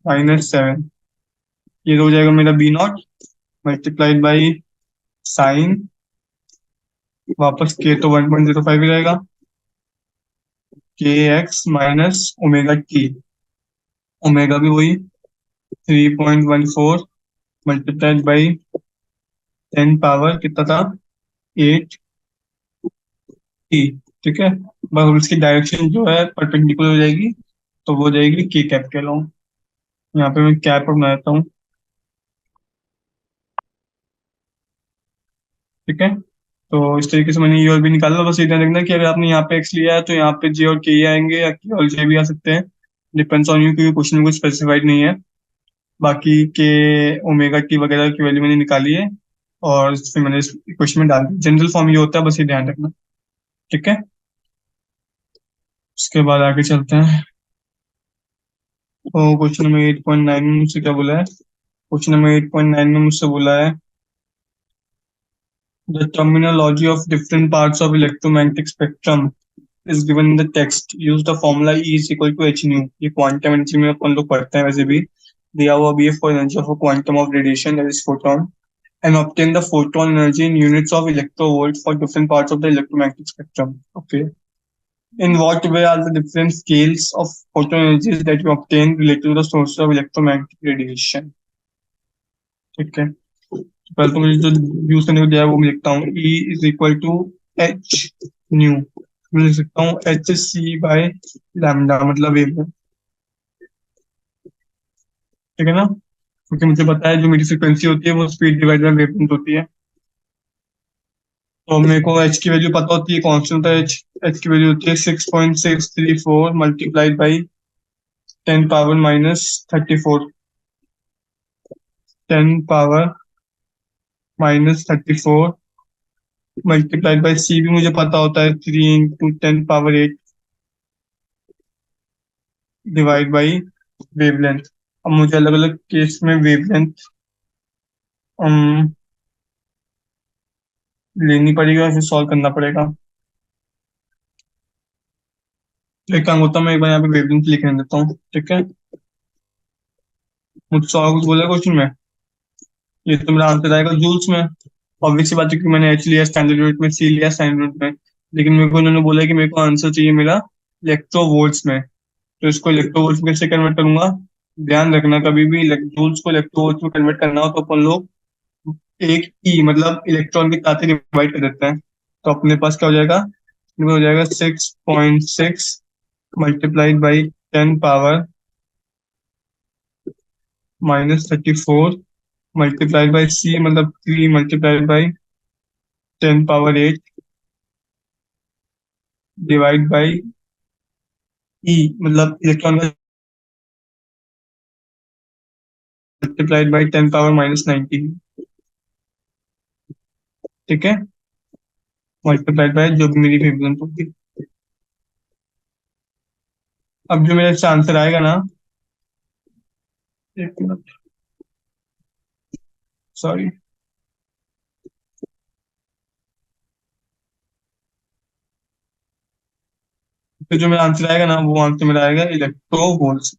-7, ये तो हो जाएगा मेरा B not, multiplied by sine, वापस के तो 1.05 ही रहेगा, k x minus omega t. Omega भी वही 3.14 मल्टीप्लाइड बाई 10 पावर कितना था, 8 टी। ठीक है, बस इसकी डायरेक्शन जो है परपेंडिकुलर हो जाएगी, तो वो हो जाएगी के कैप के लॉन्ग। यहाँ पे मैं कैप बना देता हूँ। ठीक है, तो इस तरीके से मैंने ये और भी निकाला। बस इतना देखना कि अगर आपने यहाँ पे एक्स लिया है तो यहाँ पे जे और के ही आएंगे, या के और जे भी आ सकते हैं, डिपेंड्स ऑन यू, क्योंकि क्वेश्चन में कुछ स्पेसिफाइड नहीं है। बाकी के ओमेगा टी वगैरह की वैल्यू मैंने निकाली है, और फिर मैंने इस क्वेश्चन में डाल दी। जनरल फॉर्म ये होता है, बस ये ध्यान रखना। ठीक है, उसके बाद आगे चलते हैं। तो क्वेश्चन नंबर 8.9 में मुझसे क्या बोला है? क्वेश्चन नंबर 8.9 में मुझसे बोला है, the terminology of different parts of electromagnetic spectrum is given in the text. Use the formula E is equal to h nu. ये क्वांटम एनर्जी में अपन लोग पढ़ते हैं वैसे भी। दिया हुआ भी है for energy of a quantum of radiation, that is photon, and obtain the photon energy in units of electrovolt for different parts of the electromagnetic spectrum. Okay. In what way are the different scales of photon energies that you obtain related to the source of electromagnetic radiation? ठीक है, तो पहले तो मुझे जो use करने को दिया है वो मैं लिखता हूँ। E is equal to h nu. मैं लिख सकता हूँ एच सी बाय लैम्डा, मतलब वेव। ठीक है ना, क्योंकि मुझे पता है जो मेरी फ्रिक्वेंसी होती है वो स्पीड डिवाइड बाय वेवलेंथ होती है। तो मेरे को एच की वैल्यू पता होती है, कांस्टेंट होता है एच। एच की वैल्यू होती है 6.634 multiplied by 10 power minus 34। 10 power minus 34 multiplied by C भी मुझे पता होता है, 3 into 10 power 8 divide by wavelength. अब मुझे अलग अलग केस में वेवलेंथ लेनी पड़ेगी और फिर सॉल्व करना पड़ेगा। तो एक काम होता है, मैं एक बार यहाँ पे वेवलेंथ लिखने देता हूँ। ठीक है, मुझसे और कुछ बोला क्वेश्चन में? ये तो मेरा आंसर आएगा जूल्स में। ऑब्वियस सी बात है कि मैंने एच लिया स्टैंडर्ड यूनिट में, सी लिया स्टैंडर्ड यूनिट में, लेकिन मेरे को इन्होंने बोला है कि मेरे को आंसर चाहिए मेरा इलेक्ट्रो वोल्ट्स में। तो इसको इलेक्ट्रो वोल्ट्स में कैसे कन्वर्ट करूंगा? ध्यान रखना, कभी भी जूल्स को इलेक्ट्रो वोल्ट्स में कन्वर्ट करना हो तो अपन लोग एक ई मतलब इलेक्ट्रॉन के साथ ही डिवाइड कर देते हैं। तो अपने पास क्या हो जाएगा? अपने पास हो जाएगा 6.6 multiplied by 10 power minus 34 multiplied by C, मतलब 3 multiplied by 10 power 8 divide by E, मतलब इलेक्ट्रॉन का मल्टीप्लाइड बाई 10 पावर माइनस 19। ठीक है, मल्टीप्लाइड बाई जो भी मेरी वेवलेंथ होगी। अब जो मेरा इसका आंसर आएगा ना, एक मिनट, सॉरी, तो जो मेरा आंसर आएगा ना वो आंसर मेरा आएगा इलेक्ट्रो वोल्ट्स।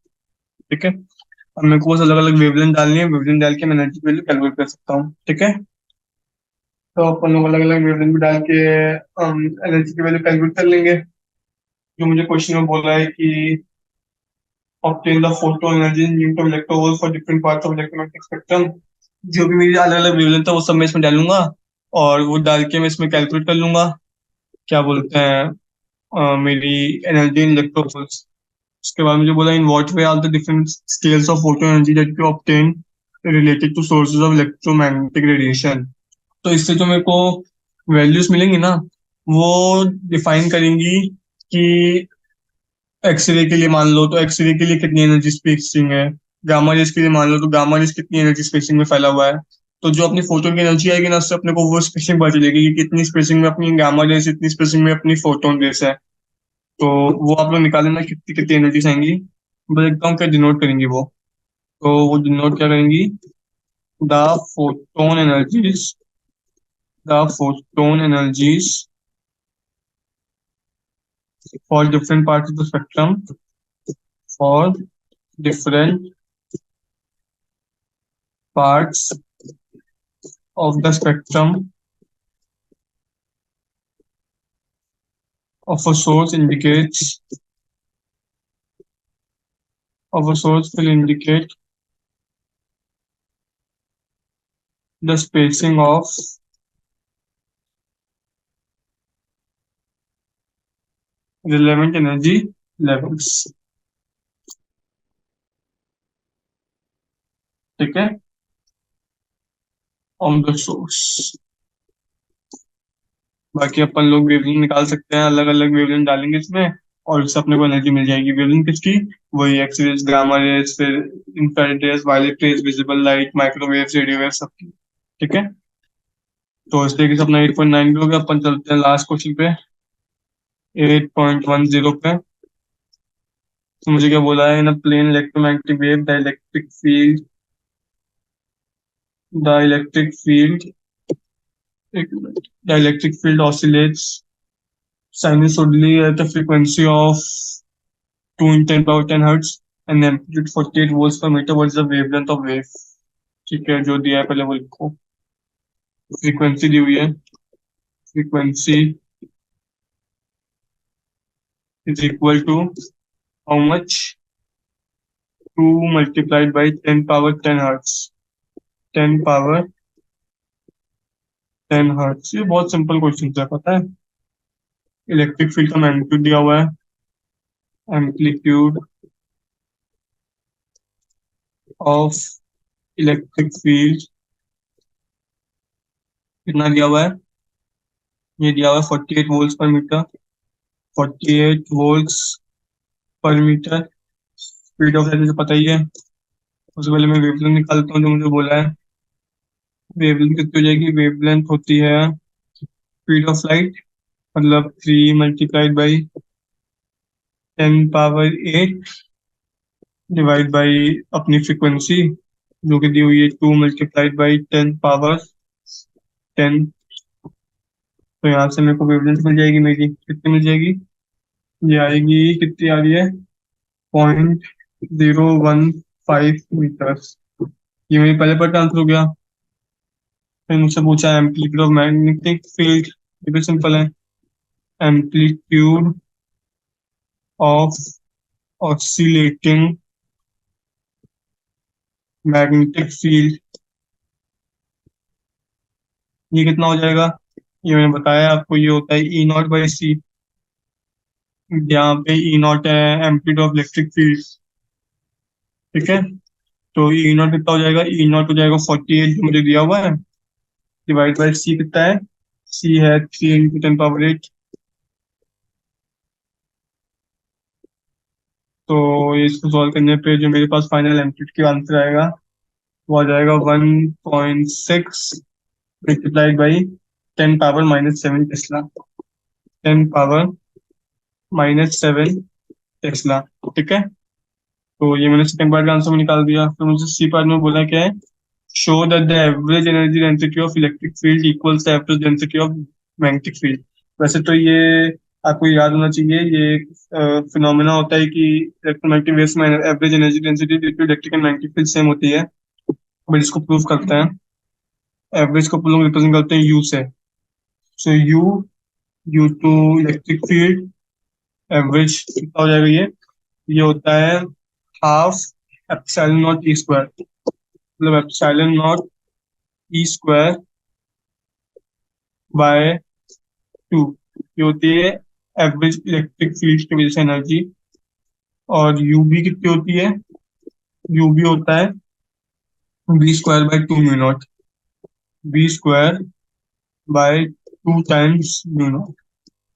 ठीक है, अब मेरे को बस अलग अलग वेवलेंथ डालनी है, वेवलेंथ डाल के मैं एनर्जी वैल्यू कैलकुलेट कर सकता हूँ। ठीक है, तो अपन लोग अलग अलग वेवलेंथ भी डाल के एनर्जी की वैल्यू कैलकुलेट कर लेंगे। जो मुझे क्वेश्चन में बोला है कि obtain the photon energy in unit of electron for different parts of electromagnetic spectrum, जो भी मेरी अलग अलग वेवलेंथ है वो सब मैं इसमें डालूंगा, और वो डाल के मैं इसमें कैलकुलेट कर लूंगा, क्या बोलते हैं, मेरी एनर्जी इन इलेक्ट्रोवोल्ट्स। उसके बाद मुझे बोला in what way are the different scales of photo energy that you obtain related to sources of electromagnetic radiation. तो इससे जो मेरे को वैल्यूज मिलेंगी ना, वो डिफाइन करेंगी कि एक्सरे के लिए मान लो तो एक्सरे के लिए कितनी एनर्जी स्पेसिंग है, गामा रेस के लिए मान लो तो गामा रेस कितनी एनर्जी स्पेसिंग में फैला हुआ है। तो जो अपनी फोटोन की एनर्जी आएगी ना, उससे अपने को वो स्पेसिंग पता चलेगी कि कितनी स्पेसिंग में अपनी गामा रेस, इतनी स्पेसिंग में अपनी फोटोन रेस है। तो वो आप लोग निकाल लेना कितनी कितनी एनर्जीज आएंगी। मैं देखता हूँ क्या डिनोट करेंगी वो। तो वो डिनोट क्या करेंगी? The photon energies, the photon energies for different parts of the spectrum, for different parts of the spectrum of a source indicates of a source will indicate the spacing of relevant energy levels. ठीक है, on the source. बाकी अपन लोग wavelength निकाल सकते हैं, अलग अलग wavelength डालेंगे इसमें और इससे अपने को एनर्जी मिल जाएगी। वेवलेंथ किसकी? वही एक्स रेज, गामा रेज, फिर infrared rays, violet rays, visible light, microwave, radio wave, सबकी। ठीक है, तो इस तरीके से अपना 8.9 भी हो गया। अपन चलते हैं लास्ट क्वेश्चन पे, 8.10 पे। तो मुझे क्या बोला है? In a plane electromagnetic wave the electric field, एक minute, the electric field oscillates sinusoidally at a frequency of 2 in 10 power 10 hertz and amplitude 48 volts per meter. What is the wavelength of wave? ठीक है, जो दिया है पहले वो लिखो। Frequency दी हुई है, frequency is equal to how much? 2 multiplied by 10 power 10 hertz, 10 power 10 hertz। ये बहुत सिंपल क्वेश्चन है, पता है। इलेक्ट्रिक फील्ड का मैग्नीट्यूड दिया हुआ है, एम्पलीट्यूड ऑफ इलेक्ट्रिक फील्ड कितना दिया हुआ है? ये दिया हुआ है 48 वोल्ट्स पर मीटर, 48 वोल्ट्स पर मीटर। स्पीड ऑफ लाइट मुझे पता ही है। उससे पहले मैं वेवलेंथ निकालता हूँ जो मुझे बोला है। वेवलेंथ कितनी हो जाएगी? वेवलेंथ होती है स्पीड ऑफ लाइट, मतलब 3 × 10⁻8 डिवाइड बाई अपनी फ्रीक्वेंसी जो कि दी हुई है 2 × 10⁻10। तो यहाँ से मेरे को वेवलेंथ मिल जाएगी, मेरी कितनी मिल जाएगी? ये आएगी, कितनी आ रही है? 0.015 मीटर्स। ये मेरी पहले पार्ट आंसर हो गया। फिर मुझसे पूछा एम्पलीट्यूड ऑफ मैग्नेटिक फील्ड, ये भी सिंपल है। Amplitude of oscillating magnetic field, ये कितना हो जाएगा? ये मैंने बताया आपको, ये होता है E0/c। यहाँ पे E0 है एम्पलीट्यूड ऑफ इलेक्ट्रिक फील्ड। ठीक है, तो E0 कितना हो जाएगा? E0 हो जाएगा 48 जो मुझे दिया हुआ है, डिवाइड बाई c कितना है? c है 3 × 10⁻8। तो इसको सॉल्व करने पे जो मेरे पास फाइनल एम्पलीट्यूड की आंसर आएगा वो आ जाएगा 1.6 मल्टीप्लाइड बाई 10⁻−7 टेस्ला, 10⁻−7 टेस्ला। ठीक है, तो ये मैंने सेकंड पार्ट का आंसर में निकाल दिया। फिर मुझे सी पार्ट में बोला क्या है? Show that the average energy density of electric field equals the average density of magnetic field. वैसे तो ये आपको याद होना चाहिए, ये फिनोमेना होता है कि इलेक्ट्रोमैग्नेटिक वेव्स में average energy density electric and magnetic field same होती है। बट इसको प्रूव करते हैं, एवरेज को लोग रिप्रेजेंट करते हैं यू से। So U, U to electric field average कितना हो जाएगा? ये होता है half epsilon naught E square, मतलब epsilon naught E square by 2। ये होती है एवरेज इलेक्ट्रिक फील्ड की वजह से एनर्जी। और यू भी कितनी होती है? यू भी होता है b² by 2 mu not, b² by 2 times mu not.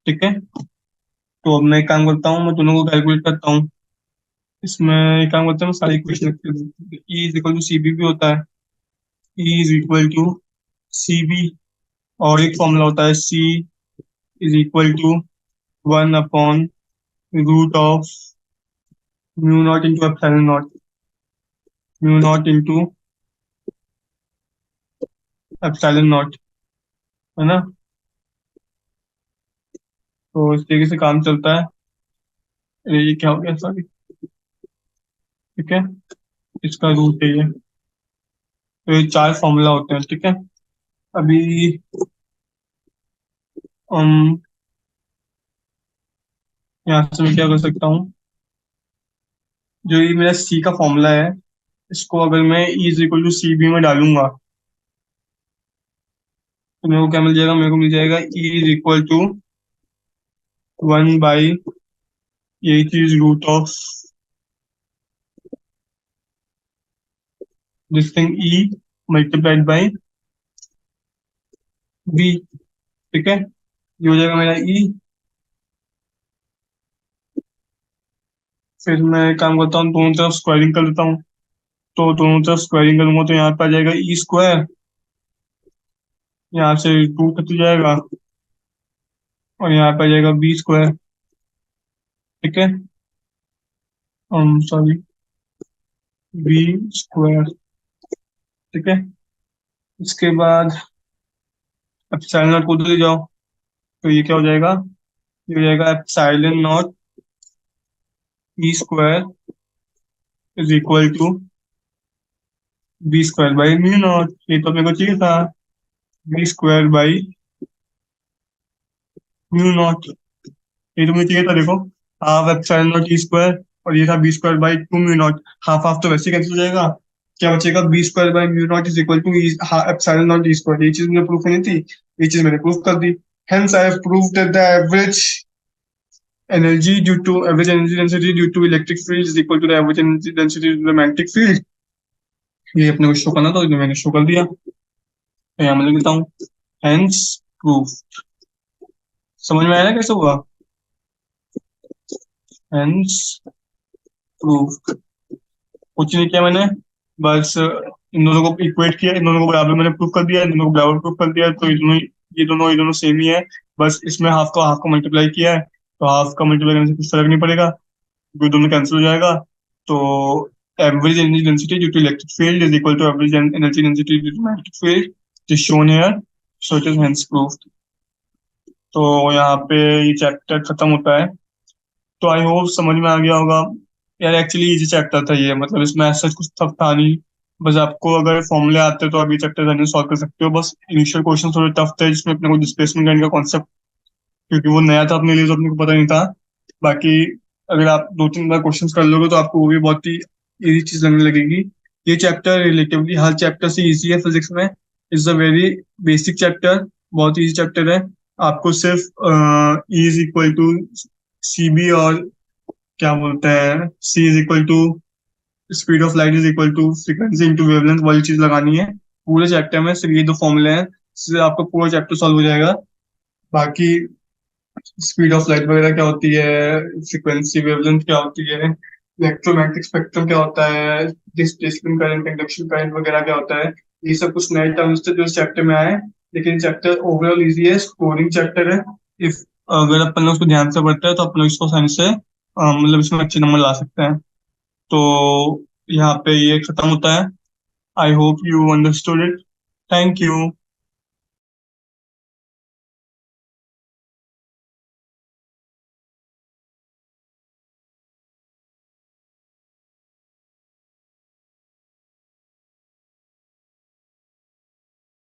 ठीक है, तो अब मैं एक काम करता हूँ, मैं दोनों को कैलकुलेट करता हूँ। इसमें एक काम करता हूँ, मैं सारी इक्वेशन लिख देता हूँ। E is equal to C B भी होता है, E is equal to C B. और एक फॉर्मूला होता है सी इज इक्वल टू 1/√ऑफ mu naught into epsilon naught, mu naught into epsilon naught, है ना। तो इस तरीके से काम चलता है। ये क्या हो गया, सॉरी। ठीक है, इसका रूट है ये। तो ये 4 फॉर्मूला होते हैं। ठीक है, अभी हम यहाँ से मैं क्या कर सकता हूँ? जो ये मेरा सी का फॉर्मूला है, इसको अगर मैं E is equal to C B में डालूंगा, तो मेरे को क्या मिल जाएगा? मेरे को मिल जाएगा E is equal to 1 by ये चीज root of this thing E multiplied by B. ठीक है, ये हो जाएगा मेरा ई। फिर मैं एक काम करता हूँ, दोनों तरफ स्क्वायरिंग कर देता हूँ। तो दोनों तरफ स्क्वायरिंग करूंगा तो यहाँ पे आ जाएगा ई स्क्वायर, यहाँ से टू कट जाएगा, और यहाँ पे आ जाएगा बी स्क्वायर। ठीक है, सॉरी, बी स्क्वायर। ठीक है, इसके बाद एप्सिलॉन नॉट को उधर ले जाओ, तो ये क्या हो जाएगा? ये हो जाएगा epsilon naught E square is equal to B square by mu naught. ये तो मेरे को चाहिए था, B square by mu naught. ये तो मुझे चाहिए था, देखो, half epsilon naught E square, और ये था B square by two mu naught. Half half तो वैसे कैंसिल हो जाएगा, क्या बचेगा? B square by mu naught is equal to epsilon naught E square. ये चीज मुझे प्रूफ नहीं थी, ये चीज मैंने प्रूफ कर दी। Hence, I have proved that the average energy density due to electric field is equal to the average energy density due to the magnetic field। ये अपने को शो करना था, तो मैंने शो कर दिया। तो यहाँ मैं लिखता हूँ hence proof। समझ में आया ना कैसे हुआ? hence proof। कुछ नहीं किया मैंने, बस इन दोनों को इक्वेट किया, इन दोनों को बराबर मैंने प्रूफ कर दिया, इन दोनों को बराबर प्रूफ कर दिया, तो ये दोनों सेम ही है। बस इसमें हाफ को मल्टीप्लाई किया है, तो हाफ का मल्टीप्लाई करने से कुछ फर्क नहीं पड़ेगा, वो दोनों कैंसिल हो जाएगा। तो average energy density due to electric field is equal to average energy density due to magnetic field, is shown here, so it is hence proved. तो यहाँ पे ये चैप्टर खत्म होता है। तो आई होप समझ में आ गया होगा। यार एक्चुअली इजी चैप्टर था ये, मतलब इसमें ऐसा कुछ टफ था नहीं। बस आपको अगर फॉर्मूले आते तो आप ये चैप्टर जल्दी सॉल्व कर सकते हो। बस इनिशियल क्वेश्चन थोड़े टफ थे, जिसमें अपने को डिस्प्लेसमेंट करने का कॉन्सेप्ट, क्योंकि वो नया था अपने लिए, तो अपने को पता नहीं था। बाकी अगर आप 2-3 बार क्वेश्चंस कर लोगे तो आपको वो भी बहुत ही इजी चीज लगने लगेगी। ये चैप्टर रिलेटिवली हर चैप्टर से इजी है फिजिक्स में। Is a very basic chapter, बहुत इजी चैप्टर है। आपको सिर्फ E is equal to C B, और क्या बोलते हैं, C is equal to speed of light is equal to frequency into wavelength वाली चीज लगानी है। पूरे चैप्टर में सिर्फ ये दो फॉर्मूले हैं, इससे आपका पूरा चैप्टर सॉल्व हो जाएगा। बाकी स्पीड ऑफ लाइट वगैरह क्या होती है, फ्रीक्वेंसी वेवलेंथ क्या होती है, इलेक्ट्रोमैग्नेटिक स्पेक्ट्रम क्या होता है, डिस्प्लेसमेंट करंट, इंडक्शन करंट वगैरह क्या होता है, ये सब कुछ नए टर्म्स थे जो इस चैप्टर में आए। लेकिन चैप्टर ओवरऑल इजी है, स्कोरिंग चैप्टर है। इफ अगर अपन लोग उसको ध्यान से पढ़ते हैं तो अपन लोग इसको आसानी से मतलब इसमें अच्छे नंबर ला सकते हैं। तो यहाँ पे ये खत्म होता है। I hope you understood it. Thank you.